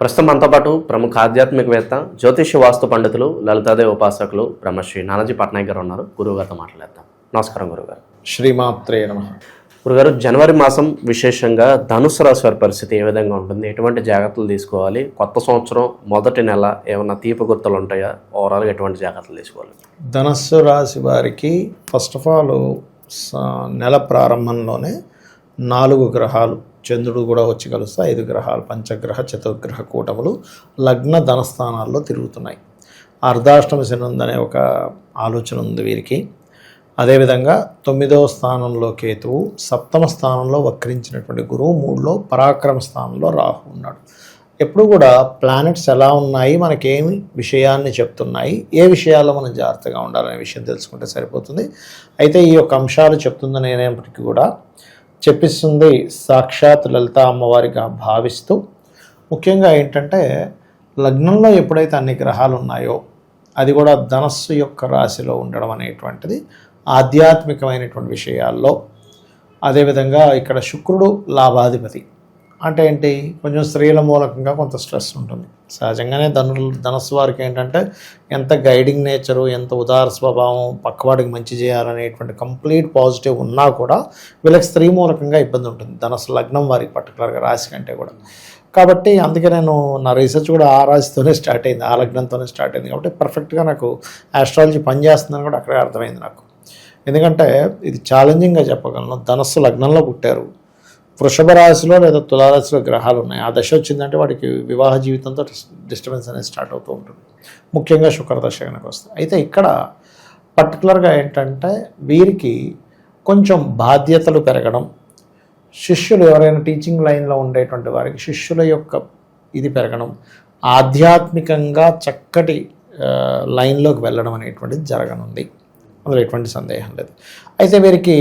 ప్రస్తుతం మనతో పాటు ప్రముఖ ఆధ్యాత్మికవేత్త జ్యోతిష్య వాస్తు పండితులు లలితాదేవి ఉపాసకులు బ్రహ్మశ్రీ నానాజీ పట్నాయక్ గారు ఉన్నారు. గురువుగారితో మాట్లాడేద్దాం. నమస్కారం గురుగారు. శ్రీమాత్రే నమః. గురుగారు, జనవరి మాసం విశేషంగా ధనుసు రాశి వారి పరిస్థితి ఏ విధంగా ఉంటుంది? ఎటువంటి జాగ్రత్తలు తీసుకోవాలి? కొత్త సంవత్సరం మొదటి నెల ఏమన్నా తీపి గుర్తులు ఉంటాయా? ఓవరాల్గా ఎటువంటి జాగ్రత్తలు తీసుకోవాలి? ధనస్సు రాశి వారికి ఫస్ట్ ఆఫ్ ఆల్ నెల ప్రారంభంలోనే 4 గ్రహాలు, చంద్రుడు కూడా వచ్చి కలుస్తే 5 గ్రహాలు, పంచగ్రహ చతుర్గ్రహ కూటములు లగ్న ధనస్థానాల్లో తిరుగుతున్నాయి. అర్ధాష్టమ శని ఉందనే ఒక ఆలోచన ఉంది వీరికి. అదేవిధంగా 9వ స్థానంలో కేతువు, 7వ స్థానంలో వక్రించినటువంటి గురువు, 3లో పరాక్రమ స్థానంలో రాహు ఉన్నాడు. ఎప్పుడు కూడా ప్లానెట్స్ ఎలా ఉన్నాయి, మనకేమి విషయాన్ని చెప్తున్నాయి, ఏ విషయాల్లో మనం జాగ్రత్తగా ఉండాలనే విషయం తెలుసుకుంటే సరిపోతుంది. అయితే ఈ యొక్క అంశాలు చెప్తుందని నేనేప్పటికీ కూడా చెప్పిస్తుంది సాక్షాత్ లలిత అమ్మవారిగా భావిస్తూ, ముఖ్యంగా ఏంటంటే లగ్నంలో ఎప్పుడైతే అన్ని గ్రహాలు ఉన్నాయో అది కూడా ధనస్సు యొక్క రాశిలో ఉండడం అనేటువంటిది ఆధ్యాత్మికమైనటువంటి విషయాల్లో, అదేవిధంగా ఇక్కడ శుక్రుడు లాభాధిపతి అంటే ఏంటి, కొంచెం స్త్రీల మూలకంగా కొంత స్ట్రెస్ ఉంటుంది సహజంగానే. ధనస్సు వారికి ఏంటంటే ఎంత గైడింగ్ నేచరు, ఎంత ఉదార స్వభావం, పక్కవాడికి మంచి చేయాలనేటువంటి కంప్లీట్ పాజిటివ్ ఉన్నా కూడా వీళ్ళకి స్త్రీ మూలకంగా ఇబ్బంది ఉంటుంది ధనస్సు లగ్నం వారికి, పర్టికులర్గా రాశి కంటే కూడా. కాబట్టి అందుకే నేను నా రీసెర్చ్ కూడా ఆ రాశితోనే స్టార్ట్ అయింది, ఆ లగ్నంతోనే స్టార్ట్ అయింది. కాబట్టి పర్ఫెక్ట్గా నాకు ఆస్ట్రాలజీ పనిచేస్తుందని కూడా అక్కడే అర్థమైంది నాకు. ఎందుకంటే ఇది ఛాలెంజింగ్గా చెప్పగలను. ధనస్సు లగ్నంలో పుట్టారు, వృషభ రాశిలో లేదా తులారాశిలో గ్రహాలు ఉన్నాయి. ఆ దశ వచ్చిందంటే వాడికి వివాహ జీవితంతో డిస్టర్బెన్స్ అనేది స్టార్ట్ అవుతూ ఉంటుంది, ముఖ్యంగా శుక్రదశ కనుక వస్తుంది. అయితే ఇక్కడ పర్టికులర్గా ఏంటంటే వీరికి కొంచెం బాధ్యతలు పెరగడం, శిష్యులు ఎవరైనా టీచింగ్ లైన్లో ఉండేటువంటి వారికి శిష్యుల యొక్క ఇది పెరగడం, ఆధ్యాత్మికంగా చక్కటి లైన్లోకి వెళ్ళడం అనేటువంటిది జరగనుంది, అందులో ఎటువంటి సందేహం లేదు. అయితే వీరికి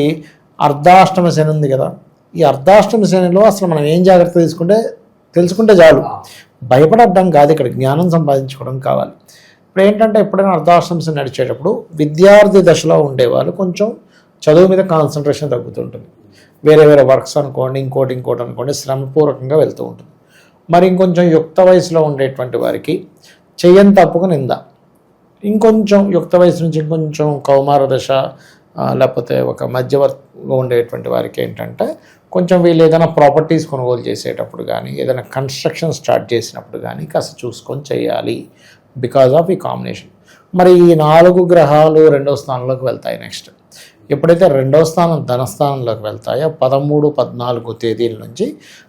అర్ధాష్టమ శని ఉంది కదా, ఈ అర్ధాష్టమ శనిలో అసలు మనం ఏం జాగ్రత్త తెలుసుకుంటే చాలు. భయపడడం కాదు, ఇక్కడ జ్ఞానం సంపాదించుకోవడం కావాలి. ఇప్పుడు ఏంటంటే ఎప్పుడైనా అర్ధాష్టమ శని నడిచేటప్పుడు విద్యార్థి దశలో ఉండేవాళ్ళు కొంచెం చదువు మీద కాన్సన్ట్రేషన్ తగ్గుతుంటుంది. వేరే వేరే వర్క్స్ అనుకోండి, ఇంకోటి అనుకోండి, శ్రమపూర్వకంగా వెళ్తూ ఉంటుంది. మరి ఇంకొంచెం యుక్త వయసులో ఉండేటువంటి వారికి చెయ్యని తప్పుకు నింద, ఇంకొంచెం యుక్త వయసు నుంచి ఇంకొంచెం కౌమార దశ లేకపోతే ఒక మధ్యవర్తిగా ఉండేటువంటి వారికి ఏంటంటే కొంచెం వీళ్ళు ఏదైనా ప్రాపర్టీస్ కొనుగోలు చేసేటప్పుడు కానీ, ఏదైనా కన్స్ట్రక్షన్ స్టార్ట్ చేసినప్పుడు కానీ కాస్త చూసుకొని చేయాలి, బికాజ్ ఆఫ్ ఈ కాంబినేషన్. మరి ఈ 4 గ్రహాలు 2వ స్థానంలోకి వెళ్తాయి. నెక్స్ట్ ఎప్పుడైతే 2వ స్థానం ధనస్థానంలోకి వెళ్తాయో 13, 14 తేదీల నుంచి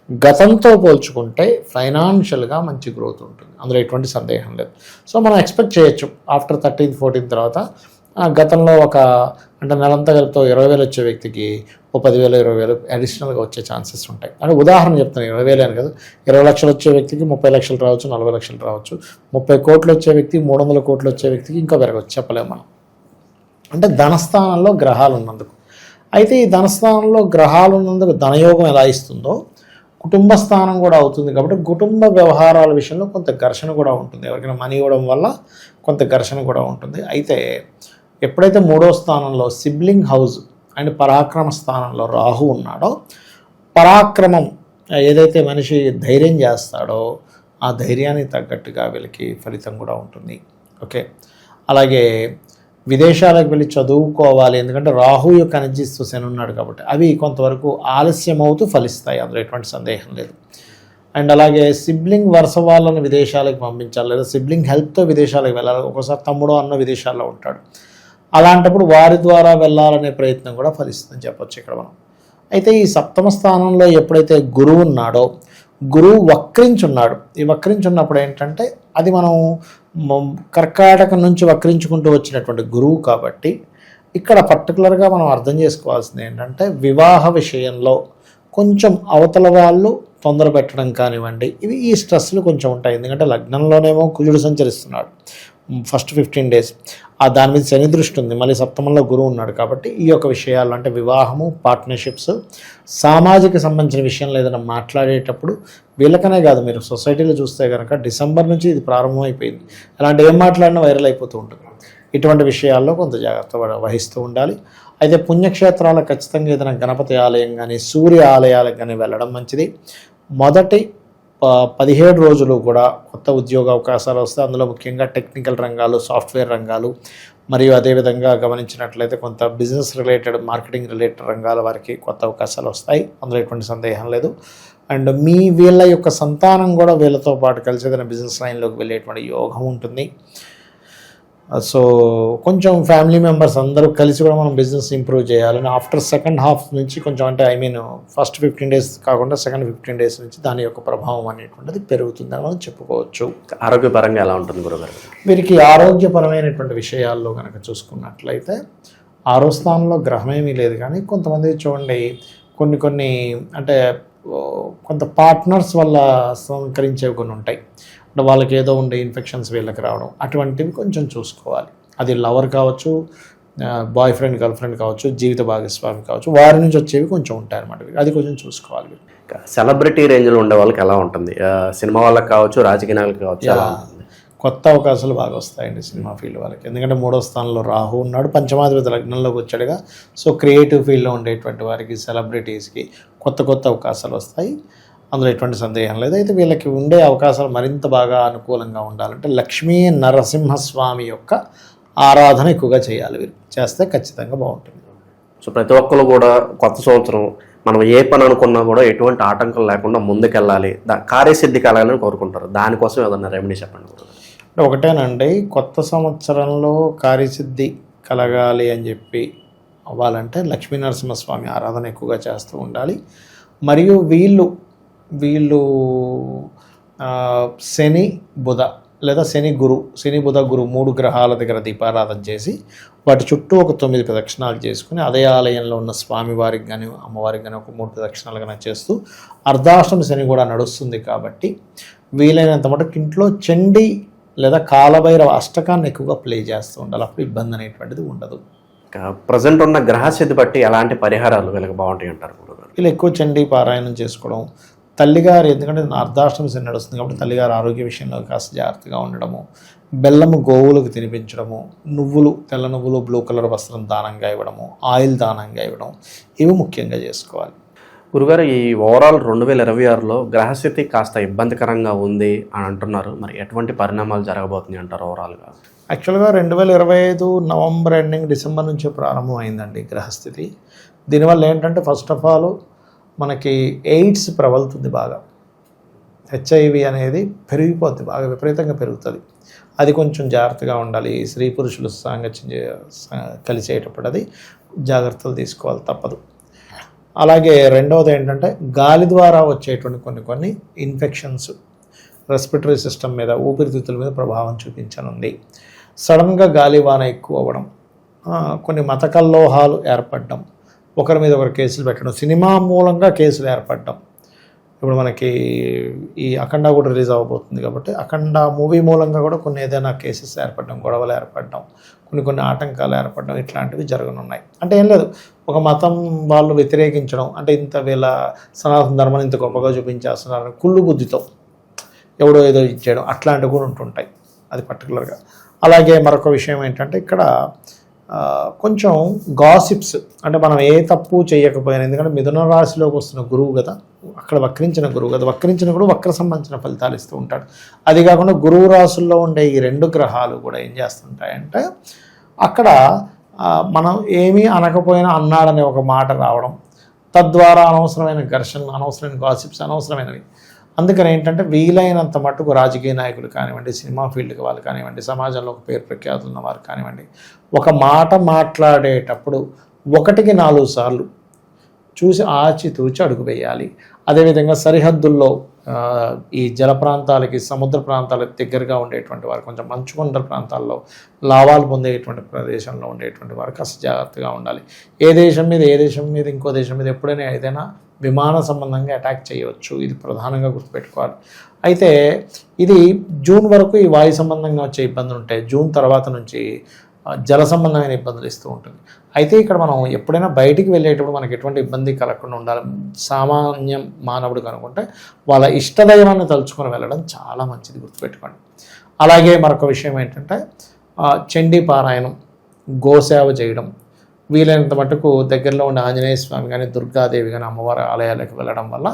గతంతో పోల్చుకుంటే ఫైనాన్షియల్గా మంచి గ్రోత్ ఉంటుంది, అందులో ఎటువంటి సందేహం లేదు. సో మనం ఎక్స్పెక్ట్ చేయొచ్చు ఆఫ్టర్ 13th, 14th తర్వాత గతంలో అంటే నెలంతా కలిపితో 20,000 వచ్చే వ్యక్తికి 10,000, 20,000 అడిషనల్గా వచ్చే ఛాన్సెస్ ఉంటాయి. అంటే ఉదాహరణ చెప్తాను, 20,000 అని కదా, 20 లక్షలు వచ్చే వ్యక్తికి 30 లక్షలు రావచ్చు, 40 లక్షలు రావచ్చు. 30 కోట్లు వచ్చే వ్యక్తికి 300 కోట్లు వచ్చే వ్యక్తికి ఇంకా పెరగవచ్చు, చెప్పలేము మనం. అంటే ధనస్థానంలో గ్రహాలు ఉన్నందుకు. అయితే ఈ ధనస్థానంలో గ్రహాలు ఉన్నందుకు ధనయోగం ఎలా ఇస్తుందో కుటుంబ స్థానం కూడా అవుతుంది. కాబట్టి కుటుంబ వ్యవహారాల విషయంలో కొంత ఘర్షణ కూడా ఉంటుంది, ఎవరికైనా మనీ ఇవ్వడం వల్ల కొంత ఘర్షణ కూడా ఉంటుంది. అయితే ఎప్పుడైతే 3వ స్థానంలో సిబ్లింగ్ హౌస్ అండ్ పరాక్రమ స్థానంలో రాహు ఉన్నాడో, పరాక్రమం ఏదైతే మనిషి ధైర్యం చేస్తాడో ఆ ధైర్యానికి తగ్గట్టుగా వీళ్ళకి ఫలితం కూడా ఉంటుంది. ఓకే, అలాగే విదేశాలకు వెళ్ళి చదువుకోవాలి, ఎందుకంటే రాహు యొక్క ఎనర్జీస్తో శని ఉన్నాడు కాబట్టి అవి కొంతవరకు ఆలస్యం అవుతూ ఫలిస్తాయి, అందులో ఎటువంటి సందేహం లేదు. అండ్ అలాగే సిబ్లింగ్ వరుస వాళ్ళని విదేశాలకు పంపించాలి, లేదా సిబ్లింగ్ హెల్ప్తో విదేశాలకు వెళ్ళాలి. ఒక్కోసారి తమ్ముడో అన్న విదేశాల్లో ఉంటాడు, అలాంటప్పుడు వారి ద్వారా వెళ్ళాలనే ప్రయత్నం కూడా ఫలిస్తుందని చెప్పొచ్చు ఇక్కడ మనం. అయితే ఈ 7వ స్థానంలో ఎప్పుడైతే గురువు ఉన్నాడో, గురువు వక్రించున్నాడు. ఈ వక్రించున్నప్పుడు ఏంటంటే అది మనం కర్కాటకం నుంచి వక్రించుకుంటూ వచ్చినటువంటి గురువు కాబట్టి ఇక్కడ పర్టికులర్గా మనం అర్థం చేసుకోవాల్సింది ఏంటంటే వివాహ విషయంలో కొంచెం అవతల వాళ్ళు తొందర పెట్టడం కానివ్వండి, ఇవి ఈ స్ట్రెస్లు కొంచెం ఉంటాయి. ఎందుకంటే లగ్నంలోనేమో కుజుడు సంచరిస్తున్నాడు ఫస్ట్ 15 days, దాని మీద శని దృష్టి ఉంది, మళ్ళీ 7వ గురువు ఉన్నాడు. కాబట్టి ఈ యొక్క విషయాలు అంటే వివాహము, పార్ట్నర్షిప్స్, సామాజిక సంబంధించిన విషయంలో ఏదైనా మాట్లాడేటప్పుడు వీళ్ళకనే కాదు, మీరు సొసైటీలో చూస్తే కనుక డిసెంబర్ నుంచి ఇది ప్రారంభమైపోయింది, అలాంటి ఏం మాట్లాడినా వైరల్ అయిపోతూ ఉంటుంది. ఇటువంటి విషయాల్లో కొంత జాగ్రత్త వహిస్తూ ఉండాలి. అయితే పుణ్యక్షేత్రాలకు ఖచ్చితంగా ఏదైనా గణపతి ఆలయం కానీ, సూర్య ఆలయాలకు కానీ వెళ్ళడం మంచిది. మొదటి 17 రోజులు కూడా కొత్త ఉద్యోగ అవకాశాలు వస్తాయి. అందులో ముఖ్యంగా టెక్నికల్ రంగాలు, సాఫ్ట్వేర్ రంగాలు, మరియు అదేవిధంగా గమనించినట్లయితే కొంత బిజినెస్ రిలేటెడ్, మార్కెటింగ్ రిలేటెడ్ రంగాల వారికి కొత్త అవకాశాలు వస్తాయి. అందులో ఎటువంటి సందేహం లేదు. అండ్ వీళ్ళ యొక్క సంతానం కూడా వీళ్ళతో పాటు కలిసి ఏదైనా బిజినెస్ లైన్లోకి వెళ్ళేటువంటి యోగం ఉంటుంది. సో కొంచెం ఫ్యామిలీ మెంబర్స్ అందరూ కలిసి కూడా మనం బిజినెస్ ఇంప్రూవ్ చేయాలని ఆఫ్టర్ సెకండ్ హాఫ్ నుంచి కొంచెం, అంటే ఫస్ట్ 15 days కాకుండా సెకండ్ 15 days నుంచి దాని యొక్క ప్రభావం అనేటువంటిది పెరుగుతుందని మనం చెప్పుకోవచ్చు. ఆరోగ్యపరంగా ఎలా ఉంటుంది గురుగారు? వీరికి ఆరోగ్యపరమైనటువంటి విషయాల్లో కనుక చూసుకున్నట్లయితే 6వ స్థానంలో గ్రహమేమీ లేదు, కానీ కొంతమంది చూడండి కొన్ని అంటే కొంత పార్ట్నర్స్ వల్ల సంకరించేవి కొన్ని ఉంటాయి. అంటే వాళ్ళకి ఏదో ఉండే ఇన్ఫెక్షన్స్ వీళ్ళకి రావడం, అటువంటివి కొంచెం చూసుకోవాలి. అది లవర్ కావచ్చు, బాయ్ ఫ్రెండ్, గర్ల్ ఫ్రెండ్ కావచ్చు, జీవిత భాగస్వామి కావచ్చు, వారి నుంచి వచ్చేవి కొంచెం ఉంటాయి అన్నమాట. అది కొంచెం చూసుకోవాలి. సెలబ్రిటీ రేంజ్లో ఉండే వాళ్ళకి ఎలా ఉంటుంది? సినిమా వాళ్ళకి కావచ్చు, రాజకీయ నాయకులకు కావచ్చు, కొత్త అవకాశాలు బాగా వస్తాయండి సినిమా ఫీల్డ్ వాళ్ళకి. ఎందుకంటే 3వ స్థానంలో రాహు ఉన్నాడు, పంచమాధిపతి లగ్నంలోకి వచ్చాడుగా. సో క్రియేటివ్ ఫీల్డ్లో ఉండేటువంటి వారికి, సెలబ్రిటీస్కి కొత్త అవకాశాలు వస్తాయి. అందులో ఎటువంటి సందేహం లేదు. అయితే వీళ్ళకి ఉండే అవకాశాలు మరింత బాగా అనుకూలంగా ఉండాలంటే లక్ష్మీ నరసింహస్వామి యొక్క ఆరాధన ఎక్కువగా చేయాలి. వీరు చేస్తే ఖచ్చితంగా బాగుంటుంది. సో ప్రతి ఒక్కరు కూడా కొత్త సంవత్సరం మనం ఏ పని అనుకున్నా కూడా ఎటువంటి ఆటంకం లేకుండా ముందుకెళ్ళాలి, కార్యసిద్ధి కలగాలని కోరుకుంటారు. దానికోసం ఏదన్నా రెమెడీ చెప్పండి. ఒకటేనండి, కొత్త సంవత్సరంలో కార్యసిద్ధి కలగాలి అని చెప్పి అవ్వాలంటే లక్ష్మీ నరసింహస్వామి ఆరాధన ఎక్కువగా చేస్తూ ఉండాలి. మరియు వీళ్ళు శని బుధ లేదా శని బుధ గురు 3 గ్రహాల దగ్గర దీపారాధన చేసి వాటి చుట్టూ ఒక 9 ప్రదక్షిణాలు చేసుకుని అదే ఆలయంలో ఉన్న స్వామివారికి కానీ అమ్మవారికి కానీ ఒక 3 ప్రదక్షిణాలు కానీ చేస్తూ, అర్ధాష్టమి శని కూడా నడుస్తుంది కాబట్టి వీలైనంత మటుకు ఇంట్లో చండీ లేదా కాలభైరవ అష్టకాన్ని ఎక్కువగా ప్లే చేస్తూ ఉండాలి. అప్పుడు ఇబ్బంది అనేటువంటిది ఉండదు. ప్రజెంట్ ఉన్న గ్రహస్థితి బట్టి ఎలాంటి పరిహారాలు వీళ్ళకి బాగుంటాయి అంటారు? వీళ్ళు ఎక్కువ చండీ పారాయణం చేసుకోవడం, తల్లిగారు, ఎందుకంటే అర్ధాష్టమి శని నడుస్తుంది కాబట్టి తల్లిగారు ఆరోగ్య విషయంలో కాస్త జాగ్రత్తగా ఉండడము, బెల్లము గోవులకు తినిపించడము, తెల్ల నువ్వులు బ్లూ కలర్ వస్త్రం దానంగా ఇవ్వడము, ఆయిల్ దానంగా ఇవ్వడం, ఇవి ముఖ్యంగా చేసుకోవాలి. గురుగారు, ఈ ఓవరాల్ 2026లో గ్రహస్థితి కాస్త ఇబ్బందికరంగా ఉంది అని అంటున్నారు. మరి ఎటువంటి పరిణామాలు జరగబోతున్నాయి అంటారు ఓవరాల్గా? యాక్చువల్గా 2025 నవంబర్ ఎండింగ్, డిసెంబర్ నుంచే ప్రారంభం అయిందండి గ్రహస్థితి. దీనివల్ల ఏంటంటే ఫస్ట్ ఆఫ్ ఆల్ మనకి ఎయిడ్స్ ప్రబలుతుంది బాగా. హెచ్ఐవి అనేది పెరిగిపోద్ది, బాగా విపరీతంగా పెరుగుతుంది. అది కొంచెం జాగ్రత్తగా ఉండాలి. స్త్రీ పురుషులు సాంగత్యం కలిసేటప్పుడు అది జాగ్రత్తలు తీసుకోవాలి, తప్పదు. అలాగే రెండవది ఏంటంటే గాలి ద్వారా వచ్చేటువంటి కొన్ని ఇన్ఫెక్షన్స్ రెస్పిటరీ సిస్టమ్ మీద, ఊపిరితిత్తుల మీద ప్రభావం చూపించనుంది. సడన్గా గాలివాన ఎక్కువ అవ్వడం, కొన్ని మత కల్లోహాలు ఏర్పడడం, ఒకరి మీద ఒకరు కేసులు పెట్టడం, సినిమా మూలంగా కేసులు ఏర్పడడం. ఇప్పుడు మనకి ఈ అఖండ కూడా రిలీజ్ అవ్వబోతుంది కాబట్టి అఖండ మూవీ మూలంగా కూడా కొన్ని ఏదైనా కేసెస్ ఏర్పడడం, గొడవలు ఏర్పడడం, కొన్ని ఆటంకాలు ఏర్పడడం, ఇట్లాంటివి జరగనున్నాయి. అంటే ఏం లేదు, ఒక మతం వాళ్ళు వ్యతిరేకించడం, అంటే ఇంత వీళ్ళ సనాతన ధర్మాన్ని ఇంత గొప్పగా చూపించేస్తున్నారు కుళ్ళు బుద్ధితో ఎవడో ఏదో ఇచ్చేయడం, అట్లాంటివి కూడా ఉంటుంటాయి. అది పర్టికులర్గా. అలాగే మరొక విషయం ఏంటంటే ఇక్కడ కొంచెం గాసిప్స్, అంటే మనం ఏ తప్పు చేయకపోయినా, ఎందుకంటే మిథున రాశిలోకి వస్తున్న గురువు కదా, అక్కడ వక్రించిన గురువు కదా, వక్రించిన గురువు వక్ర సంబంధించిన ఫలితాలు ఇస్తూ ఉంటాడు. అది కాకుండా గురువు రాశుల్లో ఉండే ఈ 2 గ్రహాలు కూడా ఏం చేస్తుంటాయంటే అక్కడ మనం ఏమీ అనకపోయినా అన్నాడనే ఒక మాట రావడం, తద్వారా అనవసరమైన ఘర్షణలు, అనవసరమైన గాసిప్స్, అనవసరమైనవి. అందుకని ఏంటంటే వీలైనంత మట్టుకు రాజకీయ నాయకులు కానివ్వండి, సినిమా ఫీల్డ్కి వాళ్ళు కానివ్వండి, సమాజంలో ఒక పేరు ప్రఖ్యాతులు ఉన్న వారు కానివ్వండి, ఒక మాట మాట్లాడేటప్పుడు 1కి 4 సార్లు చూసి ఆచితూచి అడుగు వేయాలి. అదేవిధంగా సరిహద్దుల్లో ఈ జల ప్రాంతాలకి, సముద్ర ప్రాంతాలకు దగ్గరగా ఉండేటువంటి వారు, కొంచెం మంచుకొండ ప్రాంతాల్లో లాభాలు పొందేటువంటి ప్రదేశంలో ఉండేటువంటి వారు కాస్త జాగ్రత్తగా ఉండాలి. ఏ దేశం మీద ఇంకో దేశం మీద ఎప్పుడైనా ఏదైనా విమాన సంబంధంగా అటాక్ చేయవచ్చు. ఇది ప్రధానంగా గుర్తుపెట్టుకోవాలి. అయితే ఇది జూన్ వరకు ఈ వాయు సంబంధంగా వచ్చే ఇబ్బందులు ఉంటాయి. జూన్ తర్వాత నుంచి జల సంబంధమైన ఇబ్బందులు ఇస్తూ ఉంటుంది. అయితే ఇక్కడ మనం ఎప్పుడైనా బయటికి వెళ్ళేటప్పుడు మనకి ఎటువంటి ఇబ్బంది కలగకుండా ఉండాలి. సామాన్యం మానవుడు కనుకుంటే వాళ్ళ ఇష్టదైవాన్ని తలుచుకొని వెళ్ళడం చాలా మంచిది, గుర్తుపెట్టుకోండి. అలాగే మరొక విషయం ఏంటంటే చండీ పారాయణం, గోసేవ చేయడం, వీలైనంత మటుకు దగ్గరలో ఉన్న ఆంజనేయ స్వామి కానీ దుర్గాదేవి కానీ అమ్మవారి ఆలయాలకు వెళ్ళడం వల్ల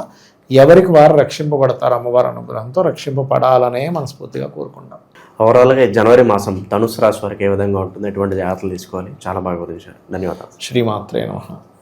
ఎవరికి వారు రక్షింపబడతారు, అమ్మవారి అనుగ్రహంతో రక్షింపబడాలనే మనస్ఫూర్తిగా కోరుకుంటాం. ఓవరాల్గా ఈ జనవరి మాసం ధనుసు రాశి వారికి ఏ విధంగా ఉంటుంది, ఎటువంటి జాగ్రత్తలు తీసుకోవాలి, చాలా బాగా వివరించారు. ధన్యవాదాలు. శ్రీమాత్రే నమః.